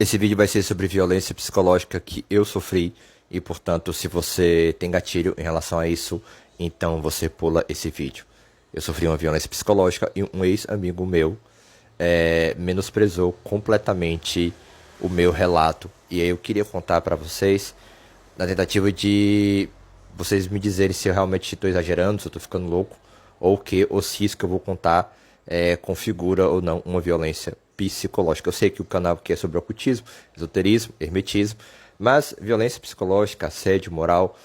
Esse vídeo vai ser sobre violência psicológica que eu sofri e, portanto, se você tem gatilho em relação a isso, então você pula esse vídeo. Eu sofri uma violência psicológica e um ex-amigo meu menosprezou completamente o meu relato. E aí eu queria contar pra vocês, na tentativa de vocês me dizerem se eu realmente estou exagerando, se eu estou ficando louco, ou se isso que eu vou contar configura ou não uma violência psicológica. Eu sei que o canal aqui é sobre ocultismo, esoterismo, hermetismo, mas violência psicológica, assédio moral,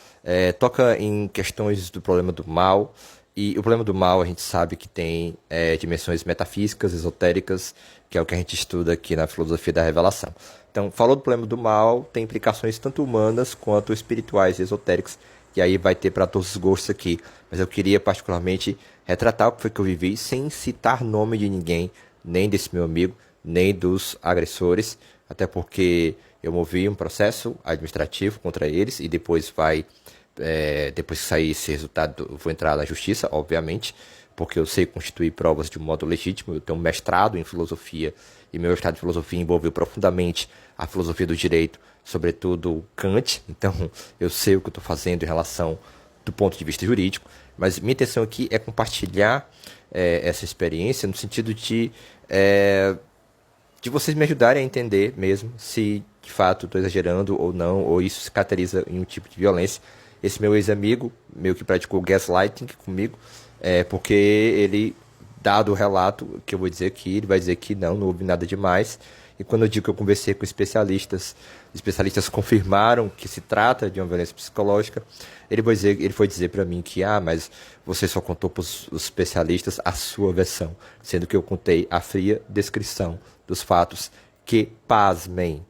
toca em questões do problema do mal. E o problema do mal a gente sabe que tem dimensões metafísicas, esotéricas, que é o que a gente estuda aqui na filosofia da revelação. Então, falou do problema do mal, tem implicações tanto humanas quanto espirituais e esotéricas, e aí vai ter para todos os gostos aqui. Mas eu queria particularmente retratar o que foi que eu vivi, sem citar nome de ninguém, nem desse meu amigo, nem dos agressores, até porque eu movi um processo administrativo contra eles e depois depois que sair esse resultado, eu vou entrar na justiça, obviamente, porque eu sei constituir provas de um modo legítimo. Eu tenho um mestrado em filosofia e meu mestrado em filosofia envolveu profundamente a filosofia do direito, sobretudo Kant. Então eu sei o que eu estou fazendo em relação do ponto de vista jurídico, mas minha intenção aqui é compartilhar essa experiência no sentido de vocês me ajudarem a entender mesmo se de fato estou exagerando ou não, ou isso se caracteriza em um tipo de violência. Esse meu ex-amigo, meu que praticou gaslighting comigo, porque ele, dado o relato que eu vou dizer aqui, ele vai dizer que não houve nada demais. E quando eu digo que eu conversei com especialistas, os especialistas confirmaram que se trata de uma violência psicológica. Ele foi dizer para mim que, mas você só contou para os especialistas a sua versão, sendo que eu contei a fria descrição dos fatos que, pasmem,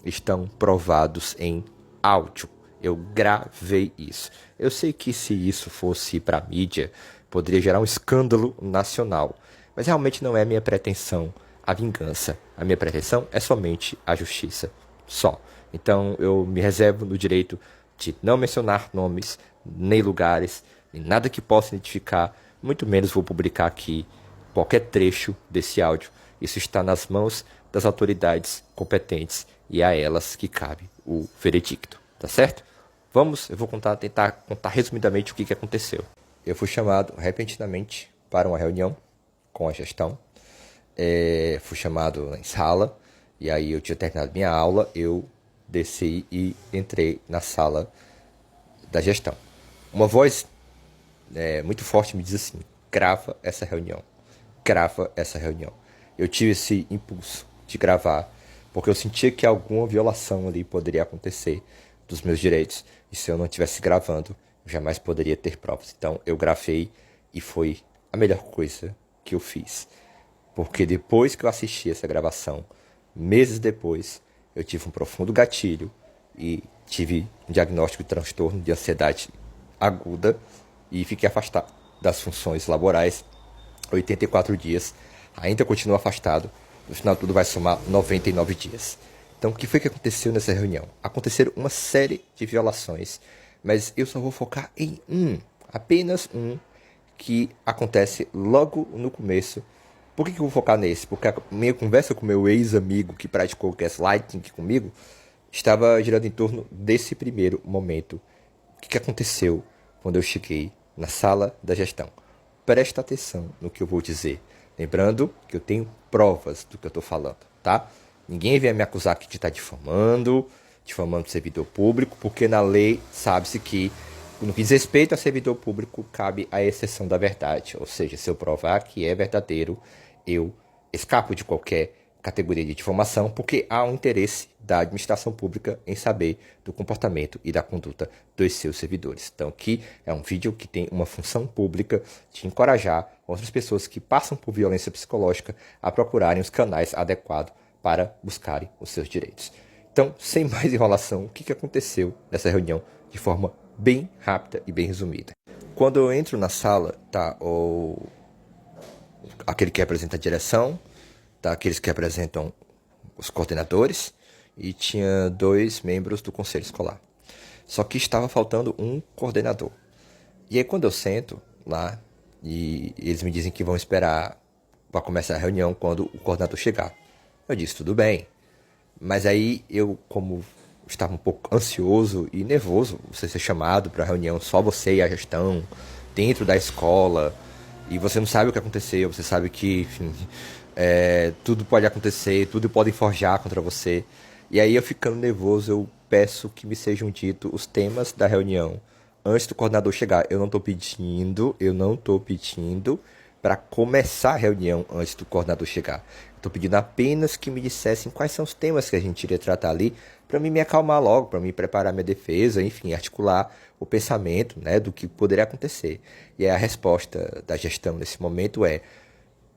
estão provados em áudio. Eu gravei isso. Eu sei que se isso fosse para mídia, poderia gerar um escândalo nacional. Mas realmente não é minha pretensão a vingança. A minha pretensão é somente a justiça. Só. Então eu me reservo no direito de não mencionar nomes, nem lugares, nem nada que possa identificar. Muito menos vou publicar aqui qualquer trecho desse áudio. Isso está nas mãos das autoridades competentes e a elas que cabe o veredicto. Tá certo? Eu vou tentar contar resumidamente o que aconteceu. Eu fui chamado repentinamente para uma reunião com a gestão. Fui chamado em sala, e aí eu tinha terminado minha aula, eu desci e entrei na sala da gestão. Uma voz muito forte me diz assim: grava essa reunião, grava essa reunião. Eu tive esse impulso de gravar, porque eu sentia que alguma violação ali poderia acontecer dos meus direitos, e se eu não estivesse gravando, eu jamais poderia ter provas. Então eu gravei e foi a melhor coisa que eu fiz. Porque depois que eu assisti essa gravação, meses depois, eu tive um profundo gatilho e tive um diagnóstico de transtorno de ansiedade aguda e fiquei afastado das funções laborais 84 dias. Ainda continuo afastado. No final tudo vai somar 99 dias. Então, o que foi que aconteceu nessa reunião? Aconteceram uma série de violações, mas eu só vou focar em apenas um, que acontece logo no começo. Por que eu vou focar nesse? Porque a minha conversa com meu ex-amigo que praticou gaslighting comigo estava girando em torno desse primeiro momento. O que aconteceu quando eu cheguei na sala da gestão? Presta atenção no que eu vou dizer. Lembrando que eu tenho provas do que eu estou falando, tá? Ninguém vem me acusar aqui de estar difamando servidor público, porque na lei sabe-se que, no que diz respeito a servidor público, cabe a exceção da verdade. Ou seja, se eu provar que é verdadeiro, eu escapo de qualquer categoria de difamação, porque há um interesse da administração pública em saber do comportamento e da conduta dos seus servidores. Então aqui é um vídeo que tem uma função pública de encorajar outras pessoas que passam por violência psicológica a procurarem os canais adequados para buscarem os seus direitos. Então, sem mais enrolação, o que aconteceu nessa reunião de forma bem rápida e bem resumida. Quando eu entro na sala, tá aquele que representa a direção, tá aqueles que representam os coordenadores, e tinha 2 membros do conselho escolar. Só que estava faltando um coordenador. E aí quando eu sento lá, e eles me dizem que vão esperar para começar a reunião quando o coordenador chegar. Eu disse, tudo bem. Mas aí eu, como estava um pouco ansioso e nervoso, você ser chamado para reunião, só você e a gestão, dentro da escola, e você não sabe o que aconteceu, você sabe que, enfim, tudo pode acontecer, tudo podem forjar contra você. E aí eu ficando nervoso, eu peço que me sejam ditos os temas da reunião antes do coordenador chegar. Eu não tô pedindo para começar a reunião antes do coordenador chegar. Estou pedindo apenas que me dissessem quais são os temas que a gente iria tratar ali, para mim me acalmar logo, para mim preparar minha defesa, enfim, articular o pensamento, né, do que poderia acontecer. E aí a resposta da gestão nesse momento é: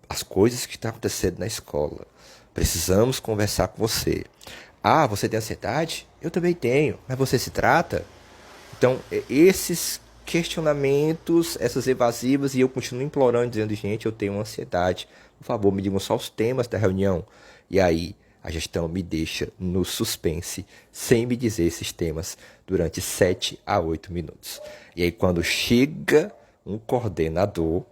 as coisas que estão acontecendo na escola. Precisamos conversar com você. Ah, você tem ansiedade? Eu também tenho. Mas você se trata? Então, esses questionamentos, essas evasivas, e eu continuo implorando, dizendo, gente, eu tenho ansiedade. Por favor, me digam só os temas da reunião. E aí, a gestão me deixa no suspense, sem me dizer esses temas, durante 7 a 8 minutos. E aí, quando chega um coordenador,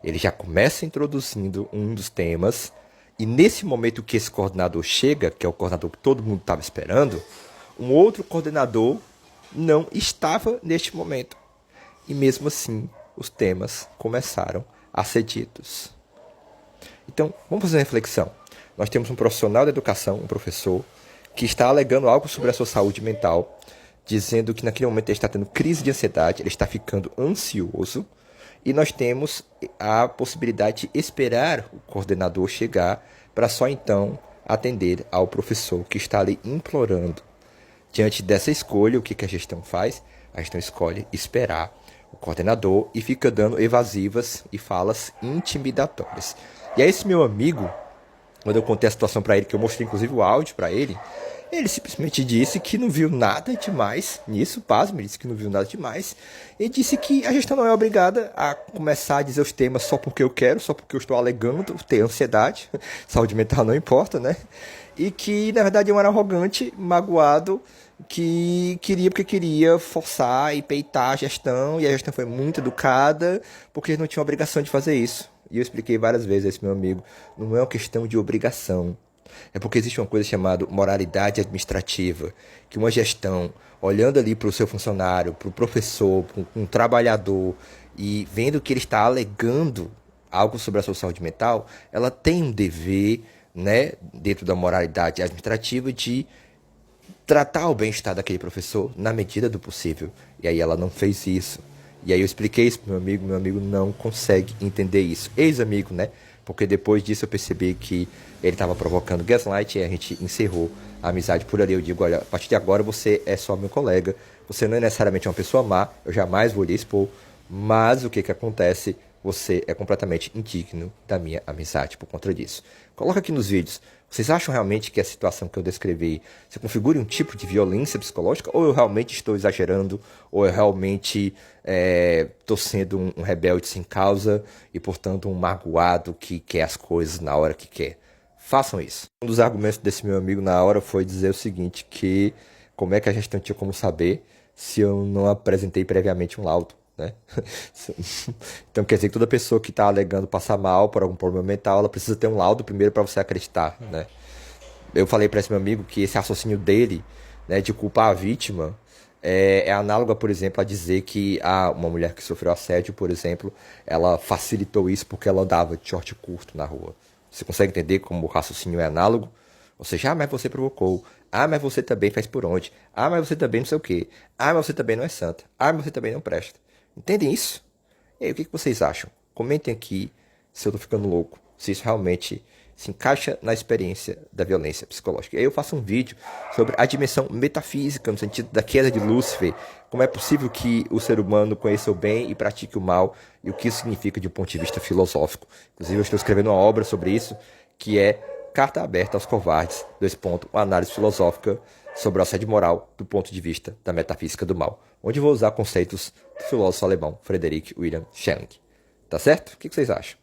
ele já começa introduzindo um dos temas, e nesse momento que esse coordenador chega, que é o coordenador que todo mundo estava esperando, um outro coordenador não estava neste momento. E mesmo assim, os temas começaram a ser ditos. Então, vamos fazer uma reflexão. Nós temos um profissional da educação, um professor, que está alegando algo sobre a sua saúde mental, dizendo que naquele momento ele está tendo crise de ansiedade, ele está ficando ansioso, e nós temos a possibilidade de esperar o coordenador chegar para só então atender ao professor que está ali implorando. Diante dessa escolha, o que a gestão faz? A gestão escolhe esperar o coordenador e fica dando evasivas e falas intimidatórias. E aí esse meu amigo, quando eu contei a situação para ele, que eu mostrei inclusive o áudio para ele simplesmente disse que não viu nada demais nisso, pasme, ele disse que não viu nada demais, e disse que a gestão não é obrigada a começar a dizer os temas só porque eu quero, só porque eu estou alegando ter ansiedade, saúde mental não importa, né? E que, na verdade, eu era arrogante, magoado, que queria porque queria forçar e peitar a gestão, e a gestão foi muito educada, porque eles não tinham obrigação de fazer isso. E eu expliquei várias vezes a esse meu amigo, não é uma questão de obrigação. É porque existe uma coisa chamada moralidade administrativa, que uma gestão, olhando ali para o seu funcionário, para o professor, para um trabalhador, e vendo que ele está alegando algo sobre a sua saúde mental, ela tem um dever, né, dentro da moralidade administrativa, de tratar o bem-estar daquele professor na medida do possível. E aí ela não fez isso. E aí eu expliquei isso pro meu amigo não consegue entender isso. Ex-amigo, né? Porque depois disso eu percebi que ele estava provocando gaslight e a gente encerrou a amizade por ali. Eu digo, olha, a partir de agora você é só meu colega, você não é necessariamente uma pessoa má, eu jamais vou lhe expor, mas o que que acontece? Você é completamente indigno da minha amizade por conta disso. Coloca aqui nos vídeos. Vocês acham realmente que a situação que eu descrevi se configura um tipo de violência psicológica? Ou eu realmente estou exagerando? Ou eu realmente estou sendo um rebelde sem causa e, portanto, um magoado que quer as coisas na hora que quer? Façam isso. Um dos argumentos desse meu amigo na hora foi dizer o seguinte, que como é que a gestão tinha como saber se eu não apresentei previamente um laudo, né? Então quer dizer que toda pessoa que está alegando passar mal por algum problema mental, ela precisa ter um laudo primeiro para você acreditar, né? Eu falei para esse meu amigo que esse raciocínio dele, né, de culpar a vítima é análoga, por exemplo, a dizer que uma mulher que sofreu assédio, por exemplo, ela facilitou isso porque ela andava de short curto na rua. Você consegue entender como o raciocínio é análogo? Ou seja, mas você provocou. Mas você também faz por onde? Mas você também não sei o quê. Mas você também não é santa. Mas você também não presta. Entendem isso? E aí, o que vocês acham? Comentem aqui se eu tô ficando louco, se isso realmente se encaixa na experiência da violência psicológica. E aí eu faço um vídeo sobre a dimensão metafísica, no sentido da queda de Lúcifer, como é possível que o ser humano conheça o bem e pratique o mal, e o que isso significa de um ponto de vista filosófico. Inclusive eu estou escrevendo uma obra sobre isso, que é Carta Aberta aos Covardes, uma análise filosófica sobre a assédio moral do ponto de vista da metafísica do mal, onde vou usar conceitos do filósofo alemão Friedrich Wilhelm Schelling. Tá certo? O que vocês acham?